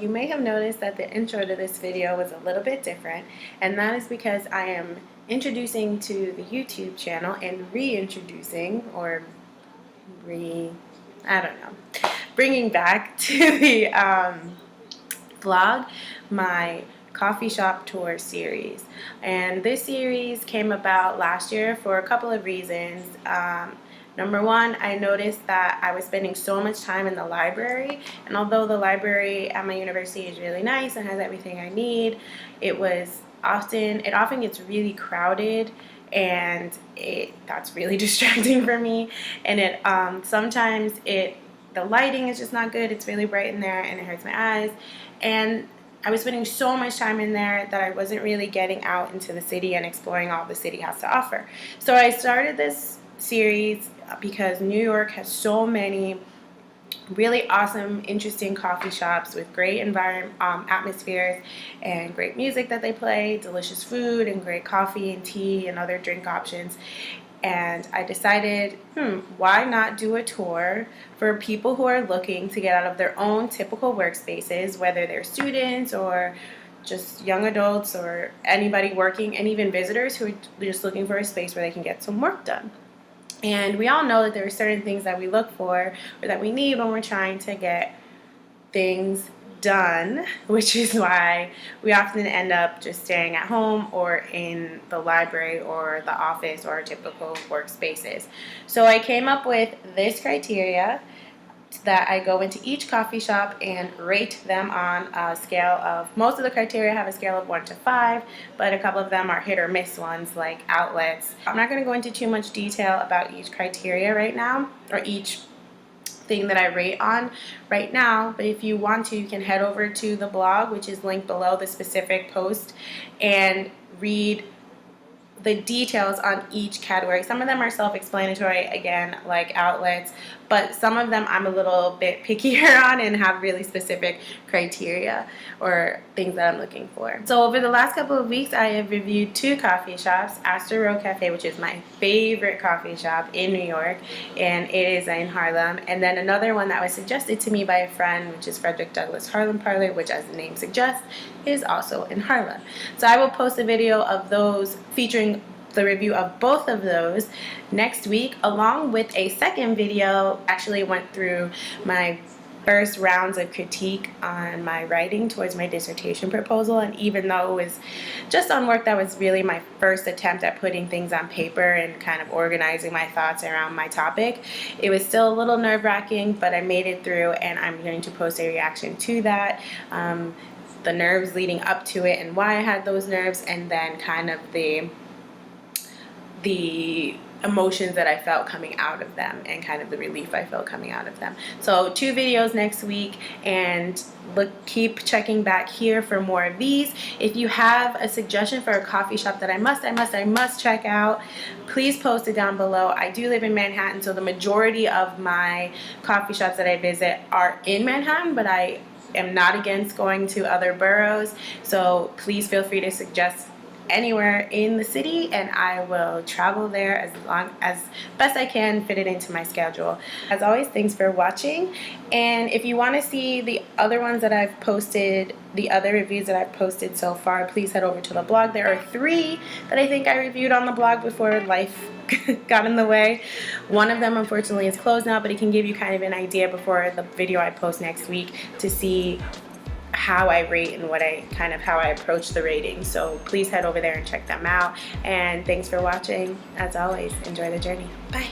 you may have noticed that the intro to this video was a little bit different, and that is because I am introducing to the YouTube channel and reintroducing, or I don't know, bringing back to the vlog my coffee shop tour series. And this series came about last year for a couple of reasons. Number one, I noticed that I was spending so much time in the library, and although the library at my university is really nice and has everything I need, it often gets really crowded, and that's really distracting for me. And sometimes the lighting is just not good. It's really bright in there and it hurts my eyes. And I was spending so much time in there that I wasn't really getting out into the city and exploring all the city has to offer. So I started this series because New York has so many really awesome, interesting coffee shops with great atmospheres and great music that they play, delicious food and great coffee and tea and other drink options. And I decided, why not do a tour for people who are looking to get out of their own typical workspaces, whether they're students or just young adults or anybody working, and even visitors who are just looking for a space where they can get some work done. And we all know that there are certain things that we look for or that we need when we're trying to get things done, which is why we often end up just staying at home or in the library or the office or typical workspaces. So I came up with this criteria that I go into each coffee shop and rate them on a scale of, most of the criteria have a scale of 1 to 5, but a couple of them are hit or miss ones, like outlets. I'm not going to go into too much detail about each criteria right now, or each thing that I rate on right now, but if you want to, you can head over to the blog, which is linked below the specific post, and read the details on each category. Some of them are self-explanatory, again, like outlets, but some of them I'm a little bit pickier on and have really specific criteria or things that I'm looking for. So over the last couple of weeks, I have reviewed 2 coffee shops, Astor Row Cafe, which is my favorite coffee shop in New York, and it is in Harlem, and then another one that was suggested to me by a friend, which is Frederick Douglass Harlem Parlor, which, as the name suggests, is also in Harlem. So I will post a video of those featuring the review of both of those next week, along with a second video. Actually went through my first rounds of critique on my writing towards my dissertation proposal, and even though it was just on work that was really my first attempt at putting things on paper and kind of organizing my thoughts around my topic, it was still a little nerve-wracking, but I made it through, and I'm going to post a reaction to that, the nerves leading up to it and why I had those nerves, and then kind of the emotions that I felt coming out of them and kind of the relief I felt coming out of them. So 2 videos next week, and keep checking back here for more of these. If you have a suggestion for a coffee shop that I must check out, please post it down below. I do live in Manhattan, so the majority of my coffee shops that I visit are in Manhattan, but I am not against going to other boroughs, so please feel free to suggest anywhere in the city, and I will travel there as best I can, fit it into my schedule. As always, thanks for watching, and if you want to see the other ones that I've posted, the other reviews that I've posted so far, please head over to the blog. There are 3 that I think I reviewed on the blog before life got in the way. One of them unfortunately is closed now, but it can give you kind of an idea before the video I post next week to see how I rate and how I approach the rating. So please head over there and check them out, and thanks for watching. As always, enjoy the journey. Bye.